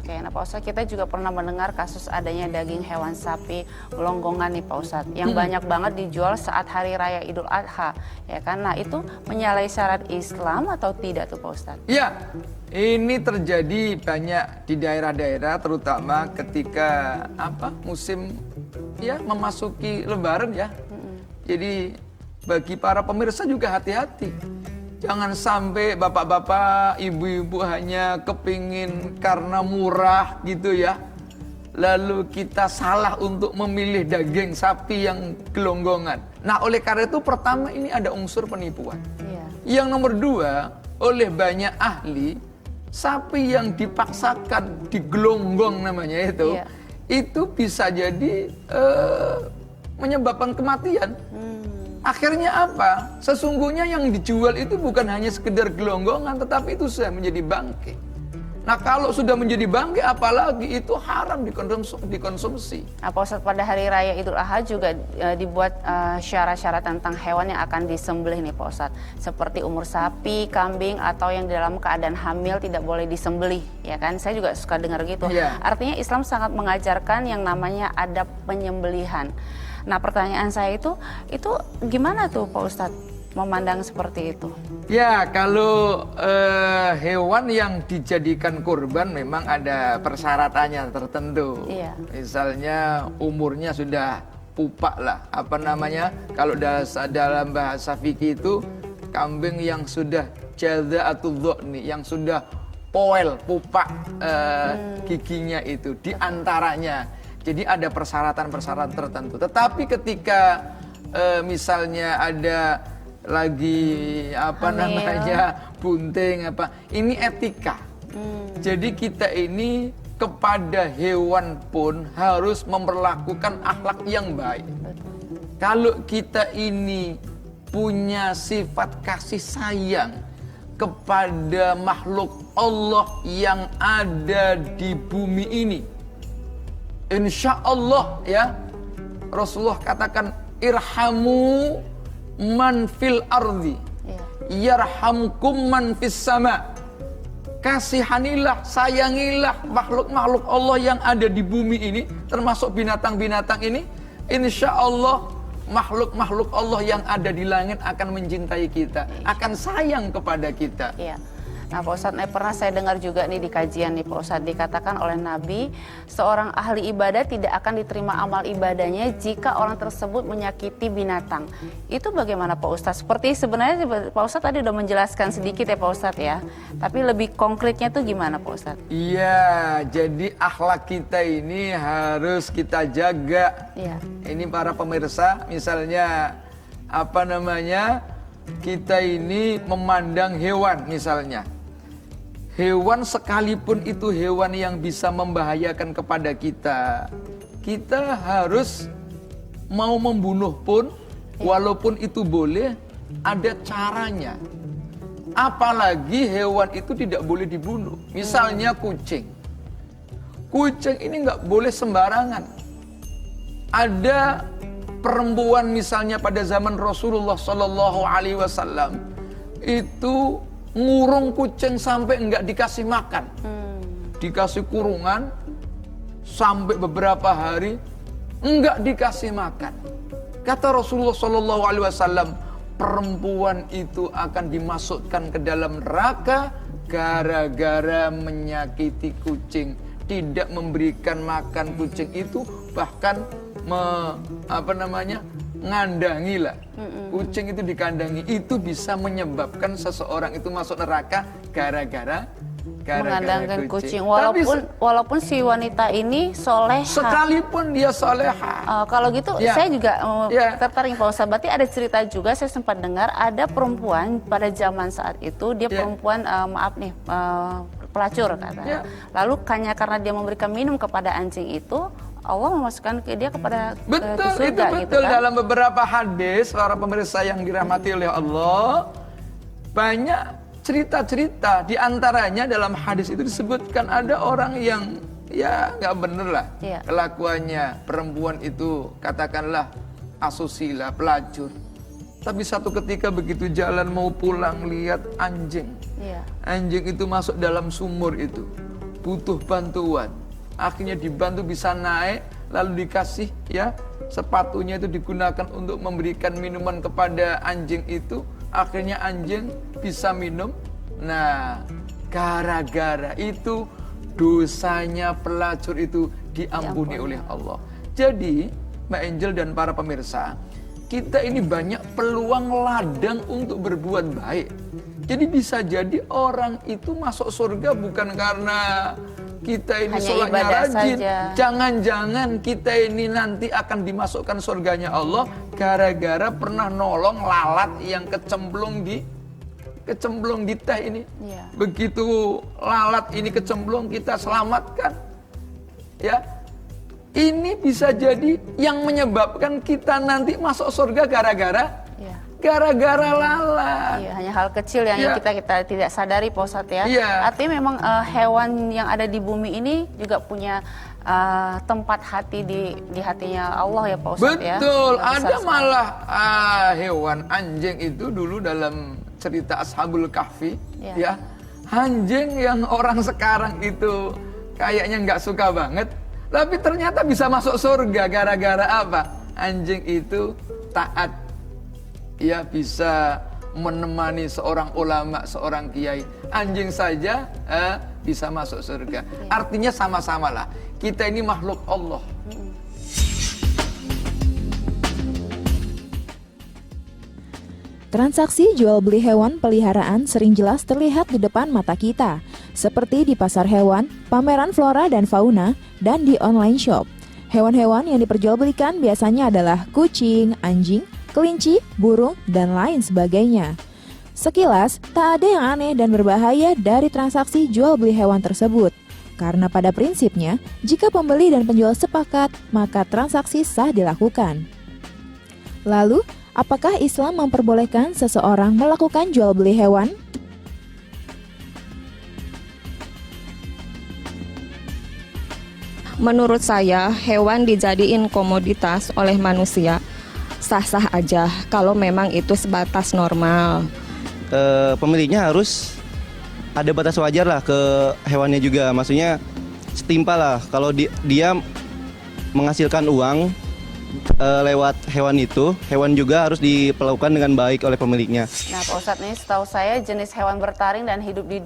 Oke, nah Pak Ustadz, kita juga pernah mendengar kasus adanya daging hewan sapi gelonggongan nih Pak Ustadz, yang banyak banget dijual saat Hari Raya Idul Adha, ya kan? Nah itu menyalahi syarat Islam atau tidak tuh Pak Ustadz? Ya, ini terjadi banyak di daerah-daerah, terutama ketika musim ya memasuki Lebaran ya. Jadi bagi para pemirsa juga hati-hati. Jangan sampai bapak-bapak, ibu-ibu hanya kepingin karena murah gitu ya. Lalu kita salah untuk memilih daging sapi yang gelonggongan. Nah oleh karena itu pertama ini ada unsur penipuan. Iya. Yang nomor dua, oleh banyak ahli, sapi yang dipaksakan digelonggong namanya itu bisa jadi menyebabkan kematian. Akhirnya apa? Sesungguhnya yang dijual itu bukan hanya sekedar gelonggongan, tetapi itu sudah menjadi bangkai. Nah kalau sudah menjadi bangkai, apalagi itu haram dikonsumsi. Nah Pak Ustadz, pada Hari Raya Idul Adha juga dibuat syarat-syarat tentang hewan yang akan disembelih nih Pak Ustadz. Seperti umur sapi, kambing, atau yang dalam keadaan hamil tidak boleh disembelih. Ya kan, saya juga suka dengar gitu. Yeah. Artinya Islam sangat mengajarkan yang namanya adab penyembelihan. Nah pertanyaan saya itu gimana tuh Pak Ustadz memandang seperti itu? Ya kalau hewan yang dijadikan kurban memang ada persyaratannya tertentu. Iya. Misalnya umurnya sudah pupak lah, kalau dalam bahasa fikih itu kambing yang sudah jaza atau dhoni, yang sudah poel, pupak giginya itu diantaranya. Jadi ada persyaratan-persyaratan tertentu. Tetapi ketika misalnya ada lagi bunting ini etika. Jadi kita ini kepada hewan pun harus memperlakukan akhlak yang baik. Kalau kita ini punya sifat kasih sayang kepada makhluk Allah yang ada di bumi ini, insya Allah ya, Rasulullah katakan irhamu man fil ardi yarhamkum man fis sama. Kasihanilah, sayangilah makhluk-makhluk Allah yang ada di bumi ini, termasuk binatang-binatang ini. Insya Allah makhluk-makhluk Allah yang ada di langit akan mencintai kita, akan sayang kepada kita. Iya. Nah Pak Ustadz, pernah saya dengar juga nih di kajian nih Pak Ustadz, dikatakan oleh Nabi, seorang ahli ibadah tidak akan diterima amal ibadahnya jika orang tersebut menyakiti binatang. Itu bagaimana Pak Ustadz? Seperti sebenarnya Pak Ustadz tadi udah menjelaskan sedikit ya Pak Ustadz ya, tapi lebih konkretnya tuh gimana Pak Ustadz? Iya, jadi akhlak kita ini harus kita jaga. Iya. Ini para pemirsa, misalnya kita ini memandang hewan misalnya. Hewan sekalipun itu hewan yang bisa membahayakan kepada kita, kita harus mau membunuh pun, walaupun itu boleh, ada caranya. Apalagi hewan itu tidak boleh dibunuh. Misalnya kucing. Kucing ini nggak boleh sembarangan. Ada perempuan misalnya pada zaman Rasulullah SAW itu ngurung kucing sampai enggak dikasih makan, dikasih kurungan sampai beberapa hari enggak dikasih makan. Kata Rasulullah SAW, perempuan itu akan dimasukkan ke dalam neraka gara-gara menyakiti kucing, tidak memberikan makan kucing itu, bahkan ngandangi lah. Kucing itu dikandangi, itu bisa menyebabkan seseorang itu masuk neraka gara-gara mengandangkan kucing. Walaupun si wanita ini soleha. Sekalipun dia soleha. Kalau gitu saya juga tertarik Pak Ustadz. Berarti ada cerita juga, saya sempat dengar ada perempuan pada zaman saat itu, dia perempuan pelacur katanya. Lalu karena dia memberikan minum kepada anjing itu, Allah memasukkan dia kepada betul, surga, itu betul gitu kan? Dalam beberapa hadis, para pemirsa yang dirahmati oleh Allah, banyak cerita-cerita. Di antaranya dalam hadis itu disebutkan ada orang yang nggak bener lah kelakuannya. Perempuan itu katakanlah asusila, pelacur. Tapi satu ketika begitu jalan mau pulang, lihat anjing. Anjing itu masuk dalam sumur itu. butuh bantuan, akhirnya dibantu bisa naik, lalu dikasih ya sepatunya itu digunakan untuk memberikan minuman kepada anjing itu, akhirnya anjing bisa minum. Nah, gara-gara itu dosanya pelacur itu diampuni oleh Allah. Jadi Mbak Angel dan para pemirsa, kita ini banyak peluang ladang untuk berbuat baik. Jadi bisa jadi orang itu masuk surga bukan karena kita ini hanya sholatnya ibadah rajin. saja. Jangan-jangan kita ini nanti akan dimasukkan surganya Allah gara-gara pernah nolong lalat yang kecemplung di teh ini. Iya. Begitu lalat ini kecemplung, kita selamatkan. Ya. Ini bisa jadi yang menyebabkan kita nanti masuk surga gara-gara lalat. Iya, hanya hal kecil yang Iya. kita tidak sadari, Pak Ustadz ya. Iya. Artinya memang hewan yang ada di bumi ini juga punya tempat hati di hatinya Allah ya, Pak Ustadz ya. Betul, Besar ada sekali. malah hewan anjing itu dulu dalam cerita Ashabul Kahfi, Iya. ya. Anjing yang orang sekarang itu kayaknya nggak suka banget, tapi ternyata bisa masuk surga gara-gara apa? Anjing itu taat, ya bisa menemani seorang ulama, seorang kiai. Anjing saja bisa masuk surga. Artinya sama-sama lah. Kita ini makhluk Allah. Transaksi jual beli hewan peliharaan sering jelas terlihat di depan mata kita, seperti di pasar hewan, pameran flora dan fauna, dan di online shop. Hewan-hewan yang diperjualbelikan biasanya adalah kucing, anjing, kelinci, burung, dan lain sebagainya. Sekilas, tak ada yang aneh dan berbahaya dari transaksi jual beli hewan tersebut. Karena pada prinsipnya, jika pembeli dan penjual sepakat, maka transaksi sah dilakukan. Lalu, apakah Islam memperbolehkan seseorang melakukan jual beli hewan? Menurut saya, hewan dijadiin komoditas oleh manusia sah-sah aja kalau memang itu sebatas normal. Pemiliknya harus ada batas wajar lah ke hewannya juga. Maksudnya setimpal lah. Kalau dia menghasilkan uang lewat hewan itu, hewan juga harus diperlakukan dengan baik oleh pemiliknya. Nah, Pak Ustadz, ini setahu saya jenis hewan bertaring dan hidup di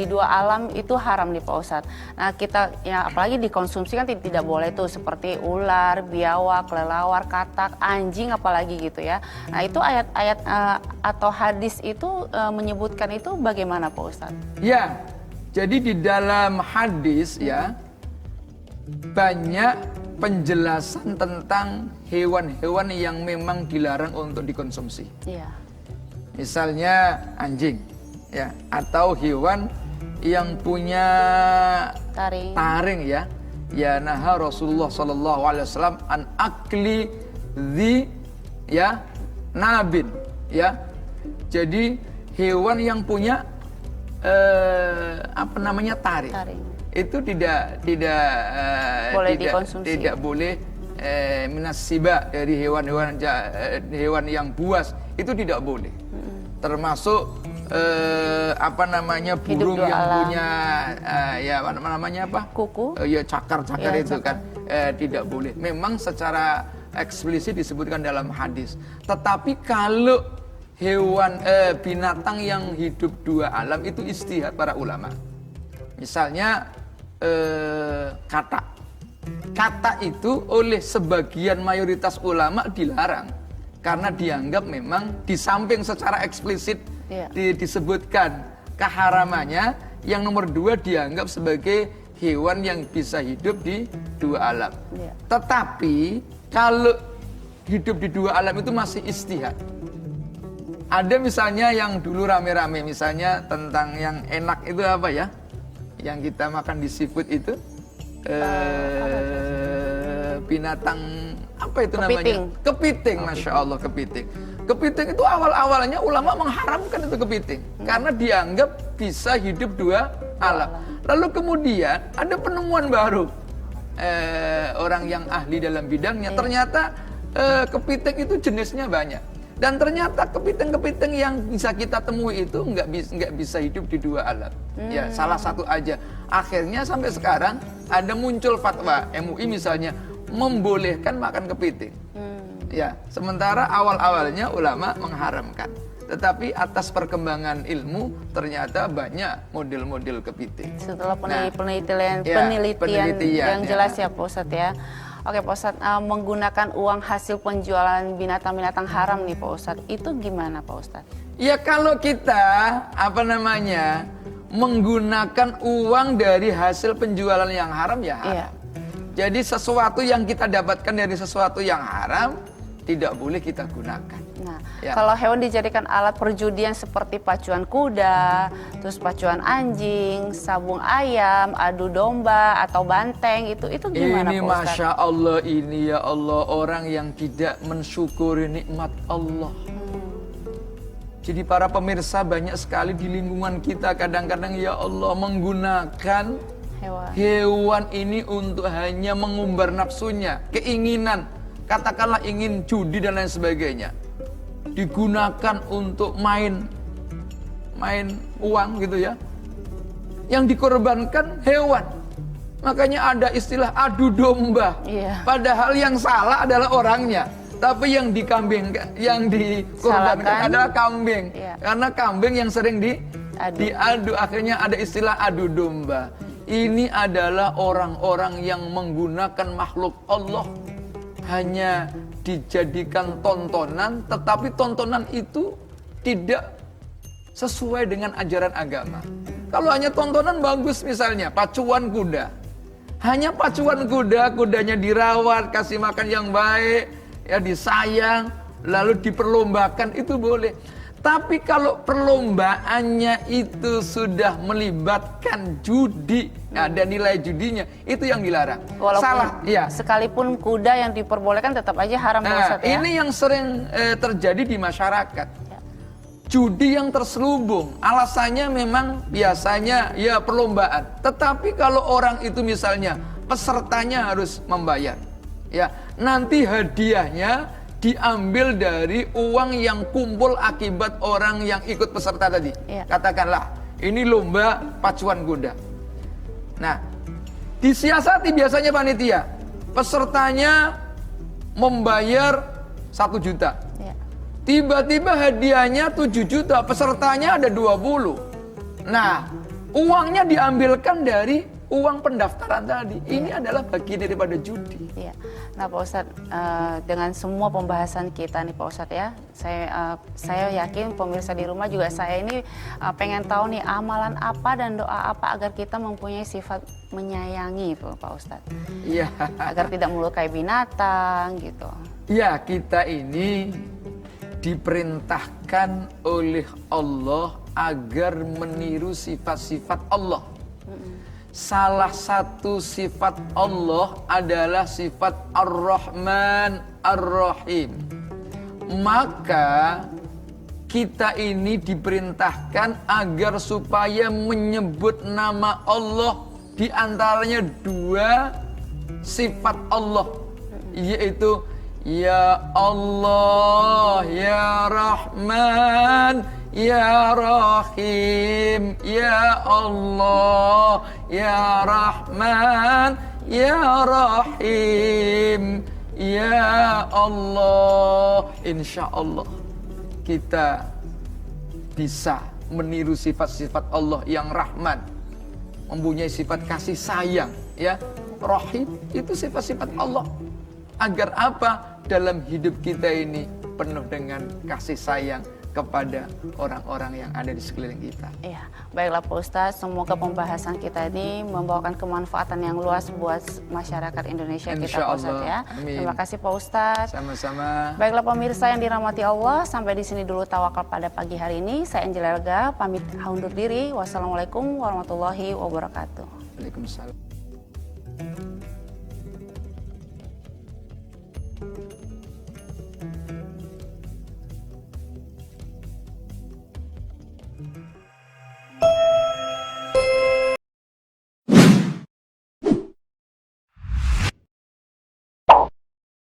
dua alam itu haram nih, Pak Ustadz. Nah, kita ya apalagi dikonsumsi kan tidak boleh tuh, seperti ular, biawak, kelelawar, katak, anjing apalagi gitu ya. Nah, itu ayat-ayat atau hadis itu menyebutkan itu bagaimana, Pak Ustadz? Ya, jadi di dalam hadis ya banyak penjelasan tentang hewan-hewan yang memang dilarang untuk dikonsumsi. Iya. Misalnya anjing, ya, atau hewan yang punya taring ya. Ya naha Rasulullah sallallahu alaihi wasallam an akli dzi ya nabin ya. Jadi hewan yang punya taring. Itu tidak boleh dikonsumsi. Tidak boleh minas siba, dari hewan yang buas itu tidak boleh. Termasuk burung yang alam. punya kuku, cakar itu kan tidak boleh. Memang secara eksplisit disebutkan dalam hadis. Tetapi kalau hewan binatang yang hidup dua alam itu ijtihad para ulama. Misalnya kata itu oleh sebagian mayoritas ulama dilarang karena dianggap memang di samping secara eksplisit disebutkan keharamannya, yang nomor dua dianggap sebagai hewan yang bisa hidup di dua alam. Tetapi kalau hidup di dua alam itu masih ijtihad. Ada misalnya yang dulu rame-rame, misalnya tentang yang enak itu apa ya? Yang kita makan di seafood itu binatang apa itu namanya? Kepiting, Masya Allah, kepiting. Kepiting itu awal-awalnya ulama mengharamkan itu kepiting karena dianggap bisa hidup dua alam. Lalu kemudian ada penemuan baru, orang yang ahli dalam bidangnya, ternyata kepiting itu jenisnya banyak. Dan ternyata kepiting-kepiting yang bisa kita temui itu nggak bisa hidup di dua alam. Ya, salah satu aja. Akhirnya sampai sekarang ada muncul fatwa MUI misalnya membolehkan makan kepiting. Ya, sementara awal-awalnya ulama mengharamkan. Tetapi atas perkembangan ilmu ternyata banyak model-model kepiting. Setelah penelitian yang ya. jelas ya Pak Ustadz ya. Oke Pak Ustadz, menggunakan uang hasil penjualan binatang-binatang haram nih Pak Ustadz, itu gimana Pak Ustadz? Ya kalau kita menggunakan uang dari hasil penjualan yang haram ya haram. Iya. Jadi sesuatu yang kita dapatkan dari sesuatu yang haram tidak boleh kita gunakan. Nah, Ya. kalau hewan dijadikan alat perjudian seperti pacuan kuda, terus pacuan anjing, sabung ayam, adu domba atau banteng itu gimana Ini Pak Ustadz? Masya Allah, ini ya Allah, orang yang tidak mensyukuri nikmat Allah. Jadi para pemirsa banyak sekali di lingkungan kita kadang-kadang ya Allah menggunakan hewan ini untuk hanya mengumbar nafsunya, keinginan, katakanlah ingin judi dan lain sebagainya. Digunakan untuk main uang gitu ya. Yang dikorbankan hewan. Makanya ada istilah adu domba. Iya. Padahal yang salah adalah orangnya. Tapi yang dikorbankan adalah kambing. Iya. Karena kambing yang sering diadu. Akhirnya ada istilah adu domba. Ini adalah orang-orang yang menggunakan makhluk Allah hanya dijadikan tontonan, tetapi tontonan itu tidak sesuai dengan ajaran agama. Kalau hanya tontonan bagus misalnya, pacuan kuda. Hanya pacuan kuda, kudanya dirawat, kasih makan yang baik, ya disayang, lalu diperlombakan itu boleh. Tapi kalau perlombaannya itu sudah melibatkan judi, ada nilai judinya, itu yang dilarang. Walaupun salah, ya. Sekalipun kuda yang diperbolehkan tetap aja haram Pak Ustadz ya. Ini yang sering terjadi di masyarakat. Judi yang terselubung, alasannya memang biasanya ya perlombaan. Tetapi kalau orang itu misalnya pesertanya harus membayar, ya nanti hadiahnya diambil dari uang yang kumpul akibat orang yang ikut peserta tadi. Iya. Katakanlah ini lomba pacuan kuda. Nah, disiasati biasanya panitia. Pesertanya membayar 1 juta. Iya. Tiba-tiba hadiahnya 7 juta, pesertanya ada 20. Nah, uangnya diambilkan dari uang pendaftaran tadi. Ini adalah bagian daripada judi. Iya. Nah Pak Ustadz, dengan semua pembahasan kita nih Pak Ustadz ya, saya yakin pemirsa di rumah juga saya ini pengen tahu nih amalan apa dan doa apa agar kita mempunyai sifat menyayangi Pak Ustadz. Iya. Agar tidak melukai binatang gitu. Ya, kita ini diperintahkan oleh Allah agar meniru sifat-sifat Allah. Salah satu sifat Allah adalah sifat Ar-Rahman Ar-Rahim. Maka kita ini diperintahkan agar supaya menyebut nama Allah di antaranya 2 sifat Allah, yaitu Ya Allah, Ya Rahman, Ya Rahim, Ya Allah, Ya Rahman, Ya Rahim, Ya Allah. Insya Allah kita bisa meniru sifat-sifat Allah yang Rahman, mempunyai sifat kasih sayang, ya. Rahim itu sifat-sifat Allah. Agar apa? Dalam hidup kita ini penuh dengan kasih sayang kepada orang-orang yang ada di sekeliling kita. Iya, baiklah Pak Ustadz, semoga pembahasan kita ini membawakan kemanfaatan yang luas buat masyarakat Indonesia kita Pak Ustadz ya. Amin. Terima kasih Pak Ustadz. Sama-sama. Baiklah pemirsa yang dirahmati Allah, sampai di sini dulu tawakal pada pagi hari ini. Saya Angel Elga, pamit undur diri. Wassalamualaikum warahmatullahi wabarakatuh. Waalaikumsalam.